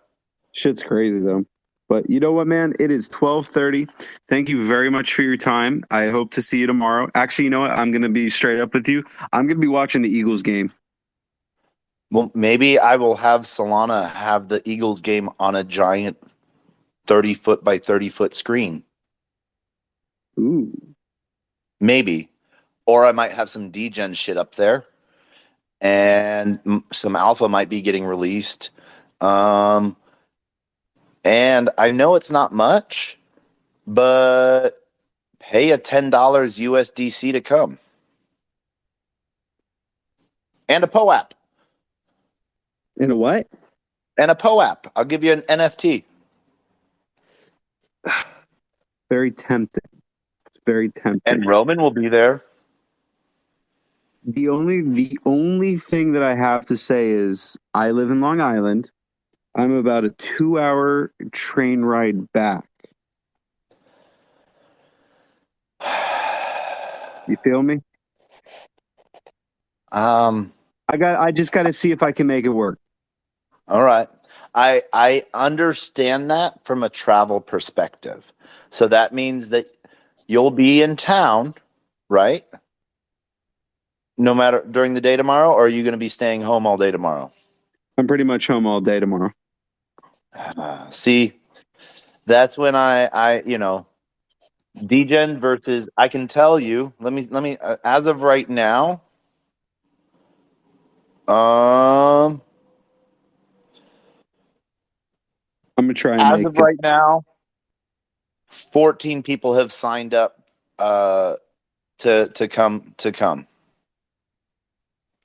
Shit's crazy though. But you know what, man? It is 12:30. Thank you very much for your time. I hope to see you tomorrow. Actually, you know what? I'm gonna be straight up with you. I'm gonna be watching the Eagles game. Well, maybe I will have Solana have the Eagles game on a giant 30-foot by 30-foot screen. Ooh. Maybe. Or I might have some Degen shit up there. And some alpha might be getting released. And I know it's not much, but pay a $10 USDC to come. And a POAP. And a what? And a POAP. I'll give you an NFT. Very tempting. It's very tempting. And Roman will be there. The only thing that I have to say is I live in Long Island. I'm about a 2-hour train ride back. You feel me? I just got to see if I can make it work. All right. I understand that from a travel perspective. So that means that you'll be in town, right? No matter during the day tomorrow, or are you going to be staying home all day tomorrow? I'm pretty much home all day tomorrow. See, that's when Degen versus I can tell you. Let me as of right now. Um, I'm gonna try and as make of it. right now, 14 people have signed up to come.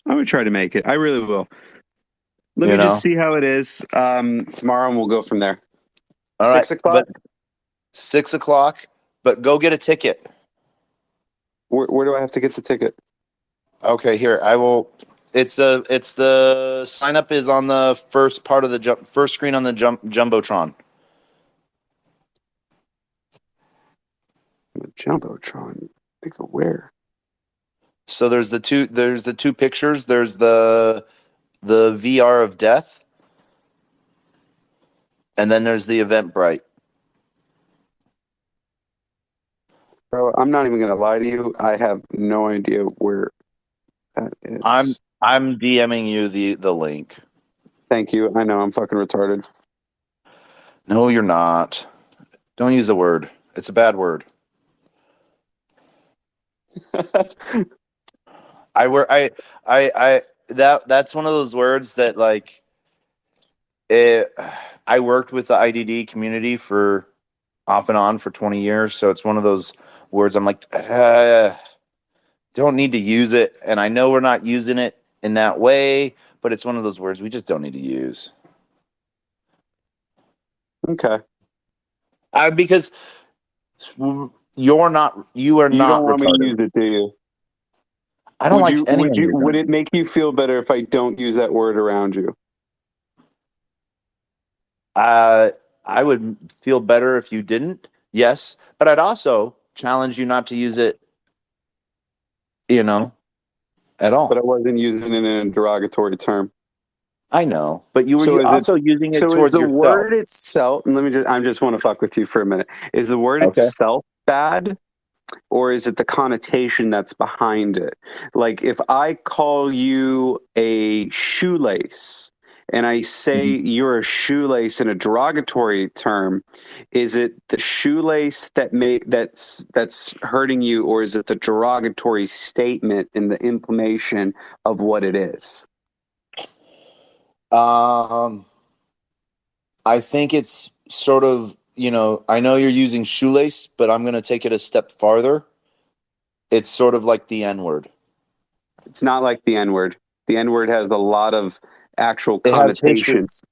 I'm gonna try to make it. I really will. Let You me just know. see how it is tomorrow, and we'll go from there. All right, 6 o'clock. but 6 o'clock. But go get a ticket. Where do I have to get the ticket? Okay, here I will. It's the sign up is on the first part of the first screen on the jumbotron. The jumbotron. Like where? So there's the two pictures. There's the VR of death, and then there's the Eventbrite. Bro, I'm not even gonna lie to you. I have no idea where that is. I'm DMing you the link. Thank you. I know I'm fucking retarded. No, you're not. Don't use the word. It's a bad word. That's one of those words that like it. I worked with the IDD community for off and on for 20 years, so it's one of those words I'm like, don't need to use it, and I know we're not using it in that way, but it's one of those words we just don't need to use. Okay. Because you are not You don't want me to retarded. use it, do you? I don't like anyone using Would it. it make you feel better if I don't use that word around you? I would feel better if you didn't. Yes, but I'd also challenge you not to use it, at But I all. wasn't using it in a derogatory term. I know, but you So were is it also using it so is towards the yourself. word itself, and I just want to fuck with you for a minute. Is the word Okay. itself bad? Or is it the connotation that's behind it? Like if I call you a shoelace and I say Mhm. you're a shoelace in a derogatory term, is it the shoelace that's hurting you, or is it the derogatory statement in the implementation of what it is? Um, I think it's sort of, I know you're using shoelace, but I'm going to take it a step farther. It's sort of like the N word. It's not like the N word. The N word has a lot of actual It has history. connotations.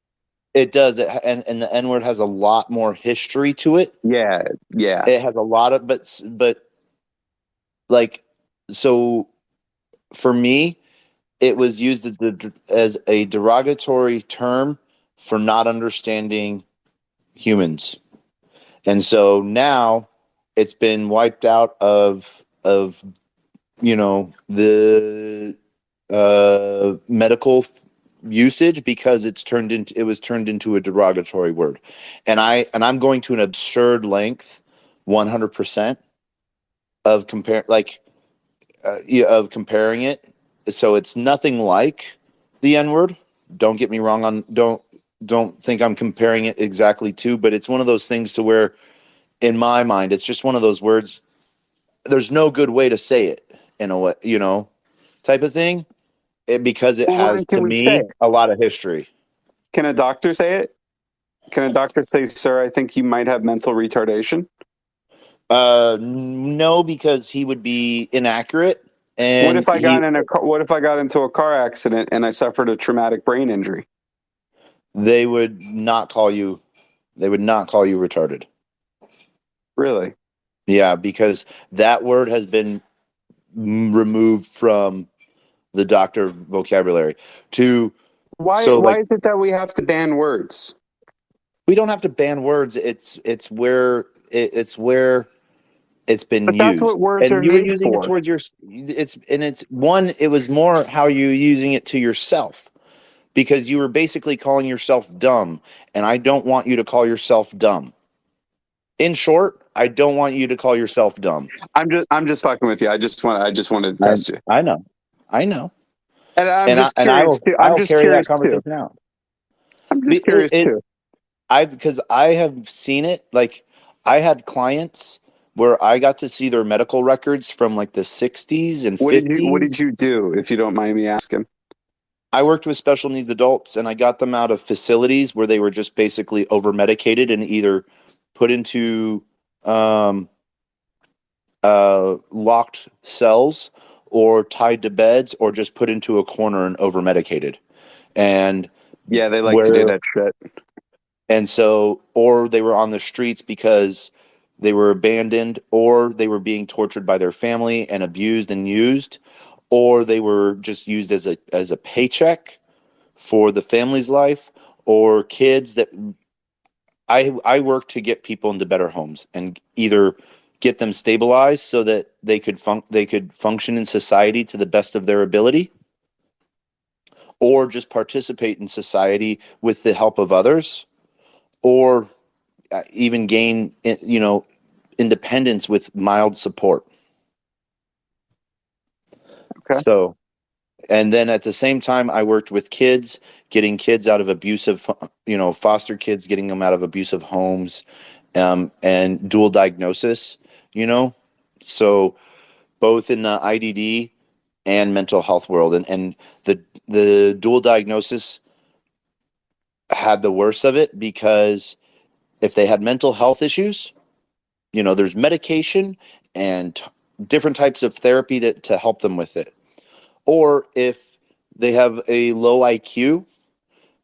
It does. And the N word has a lot more history to it. Yeah, yeah. It has a lot of, but like, so for me, it was used as a derogatory term for not understanding humans. And so now it's been wiped out of the medical usage because it was turned into a derogatory word. And I'm going to an absurd length 100% of of comparing it. So it's nothing like the N word. Don't get me wrong on don't think I'm comparing it exactly to, but it's one of those things to where in my mind it's just one of those words. There's no good way to say it in a way, type of thing. Because it Well, has when to can we say me it? a lot of history. Can a doctor say it? Can a doctor say, "Sir, I think you might have mental retardation"? No, because he would be inaccurate, What and if I got in a what if I got into a car accident and I suffered a traumatic brain injury? they would not call you. They would not call you retarded. Really? Yeah, because that word has been removed from the doctor vocabulary. To Why so why like is it that we have to ban words? we don't have to ban words. It's where it's been But that's what used, words and are you were made using it for. towards your. It's one. It was more how you using it to yourself. because you were basically calling yourself dumb, and I don't want you to call yourself dumb. In short, I don't want you to call yourself dumb. I'm just fucking with you. I just wanted to test you. I know. I know. And I'm And just I curious will too. I I'm will just carry that curious too. conversation out. I'm just curious too. Because I have seen it. Like, I had clients where I got to see their medical records from like the 60s and What 50s. did you do, if you don't mind me asking? I worked with special needs adults, and I got them out of facilities where they were just basically over medicated and either put into um, locked cells or tied to beds or just put into a corner and over medicated. And Yeah, they like to do where that shit. And so, or they were on the streets because they were abandoned, or they were being tortured by their family and abused and used, or they were just used as a paycheck for the family's life, or kids that I work to get people into better homes and either get them stabilized so that they could function in society to the best of their ability, or just participate in society with the help of others, or even gain, independence with mild support. Okay. So, and then at the same time, I worked with kids, getting kids out of abusive, foster kids, getting them out of abusive homes, and dual diagnosis, so both in the IDD and mental health world. And the dual diagnosis had the worst of it because if they had mental health issues, there's medication and different types of therapy to help them with it. Or if they have a low IQ,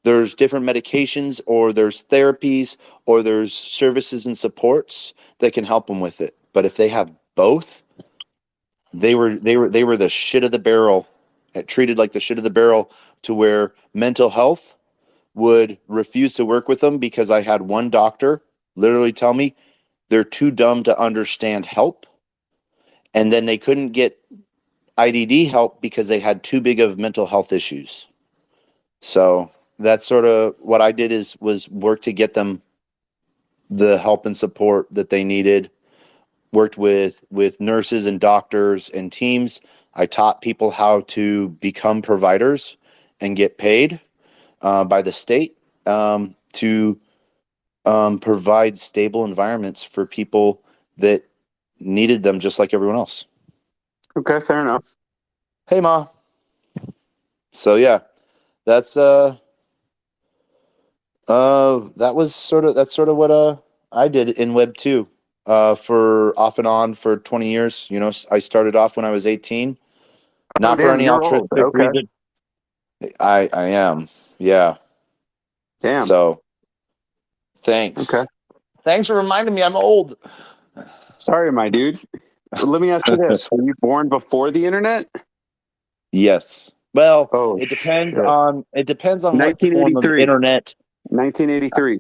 there's different medications or there's therapies or there's services and supports that can help them with it. But if they have both, they were the shit of the barrel, treated like the shit of the barrel, to where mental health would refuse to work with them because I had one doctor literally tell me they're too dumb to understand help. And then they couldn't get IDD help because they had too big of mental health issues. So that's sort of what I did was work to get them the help and support that they needed. Worked with nurses and doctors and teams. I taught people how to become providers and get paid by the state to provide stable environments for people that needed them just like everyone else. Okay, fair enough. Hey, Ma. So yeah, that's that's sort of what I did in Web 2 for off and on for 20 years. I started off when I was 18, Oh, not for damn, any you're old. altruistic Okay. reason. I am. Yeah. Damn. So thanks. Okay. Thanks for reminding me I'm old. Sorry, my dude. Let me ask you this. Were you born before the internet? Yes. Well, Oh, it depends shit. on what form of 1983. internet. 1983.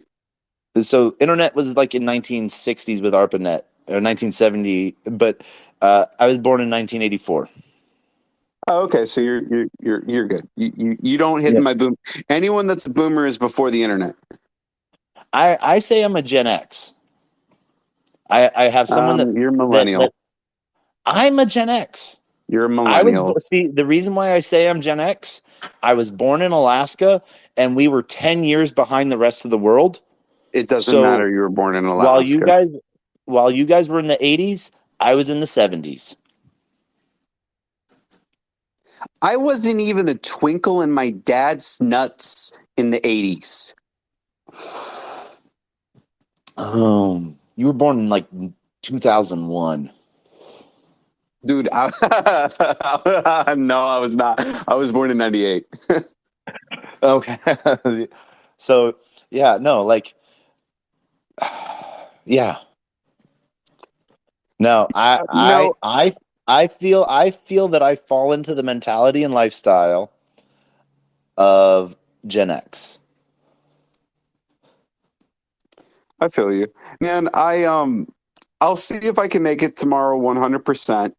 So internet was like in 1960s with ARPANET or 1970, but I was born in 1984. Oh, okay. So you're good. You don't hit Yeah. my boom. Anyone that's a boomer is before the internet. I say I'm a Gen X. I have someone You're a that millennial. I'm a Gen X. You're a millennial. The reason why I say I'm Gen X, I was born in Alaska and we were 10 years behind the rest of the world. It doesn't So matter. You were born in while you Alaska. guys were in the 80s, I was in the 70s. I wasn't even a twinkle in my dad's nuts in the 80s. You were born in like 2001. Dude, no, I was not. I was born in 98. Okay. So, yeah, no, like, yeah. No, No, I feel that I fall into the mentality and lifestyle of Gen X. I feel you, man. I'll see if I can make it tomorrow. 100%.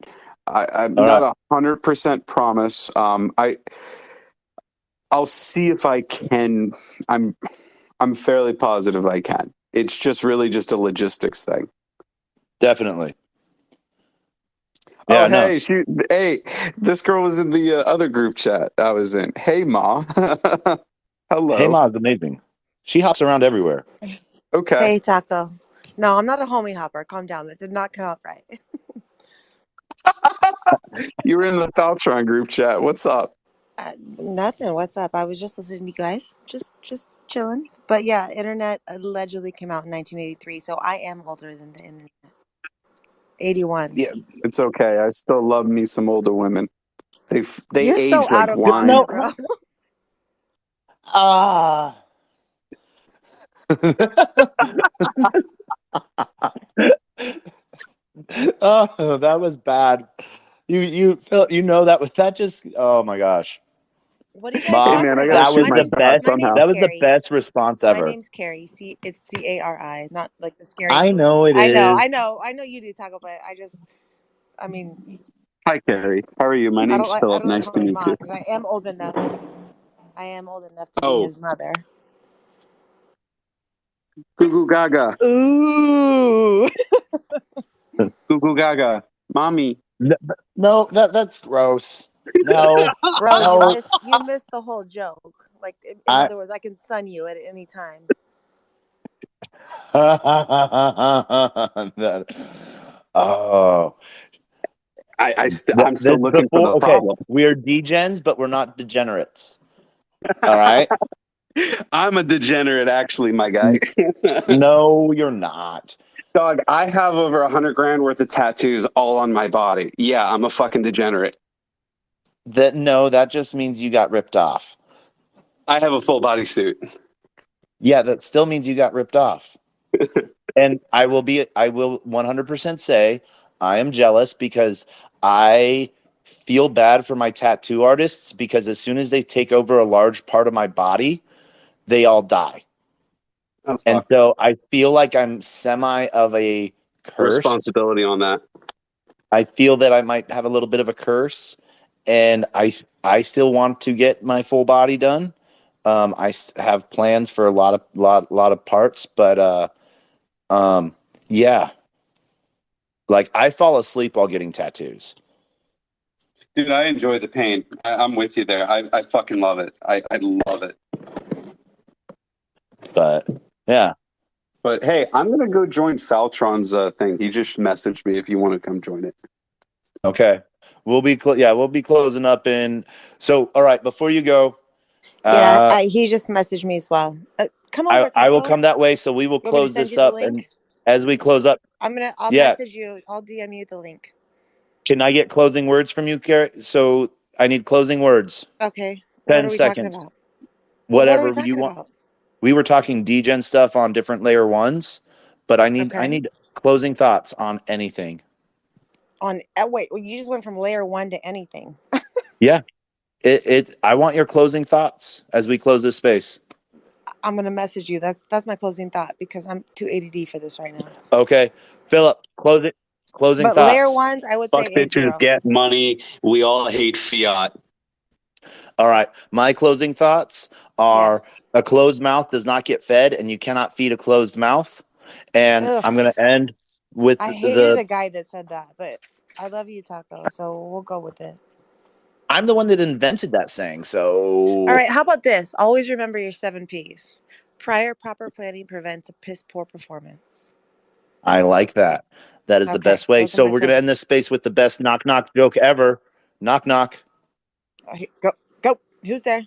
I'm All not right. 100% promise. I'll see if I can. I'm fairly positive I can. It's just really just a logistics thing. Definitely. Yeah, Oh, hey, hey, this girl was in the other group chat I was in. Hey, Ma. Hello. Hey, Ma's amazing. She hops around everywhere. Okay. Hey, Taco. No, I'm not a homie hopper. Calm down. That did not come out right. You were in the Faltron group chat. What's up? Nothing. What's up? I was just listening to you guys. Just chilling. But yeah, internet allegedly came out in 1983, so I am older than the internet. 81. Yeah. It's okay. I still love me some older women. They You're age so out like of wine. mind, bro. Ah. Oh, that was bad. You felt that just, oh my gosh. What are you guys Ma, Hey, talking man, I gotta about? that shoot was my the shot best. My somehow. name's That was the Carrie. best response My ever. name's Carrie. It's Cari, not like the scary I movie. know it I know, is. I know you do, Taco, but I mean, Hi, Carrie. How are you? My I name's don't Philip. like to Nice to call me meet Ma you. because I am old enough. I am old enough to be Oh, his mother. Goo Goo Gaga. Ooh. Goo Goo Gaga. Mommy. No, that's gross. No, Bro, no. you missed the whole joke. Like in I other words, I can sun you at any time. oh, I'm still looking for the okay. problem. We are degens, but we're not degenerates. All right. I'm a degenerate, actually, my guy. No, you're not. Dog, I have over 100 grand worth of tattoos all on my body. Yeah, I'm a fucking degenerate. That just means you got ripped off. I have a full body suit. Yeah, that still means you got ripped off. And I will 100% say I am jealous because I feel bad for my tattoo artists because as soon as they take over a large part of my body, they all die. Oh, And fuck. so I feel like I'm semi of a curse. Responsibility on that. I feel that I might have a little bit of a curse, and I still want to get my full body done. Have plans for a lot of parts, but yeah, like I fall asleep while getting tattoos. Dude, I enjoy the pain. I'm with you there. I fucking love it. I love it. But yeah, But hey, I'm gonna go join Faltron's thing. He just messaged me if you want to come join it. okay, we'll be closing up in. So all right, before you go, Yeah, he just messaged me as well. Come over, I will Taco. come that way. So we will You want me to close send this you the up, and link? as we close up, I'll yeah. message you. I'll DM you the link. Can I get closing words from you, Carrie? So I need closing words. Okay. What 10 are we talking seconds. about? Well, what are we Whatever you talking want. about? We were talking degen stuff on different layer ones, but I Okay. need closing thoughts on anything. On wait, you just went from layer 1 to anything. Yeah. I want your closing thoughts as we close this space. I'm gonna message you. That's my closing thought because I'm too ADD for this right now. Okay. Philip, closing But layer thoughts. ones, I would Fuck say bitches, A0. get money. We all hate fiat. All right. My closing thoughts are Yes. a closed mouth does not get fed, and you cannot feed a closed mouth. And Ugh. I'm going to end with I hated the a guy that said that, but I love you, Taco. So we'll go with it. I'm the one that invented that saying. So All right. How about this? Always remember your 7 P's. Prior proper planning prevents a piss poor performance. I like that. That is the Okay. best way. Those are So my we're going to end closing. this space with the best knock knock joke ever. Knock knock. Go. Go. Who's there?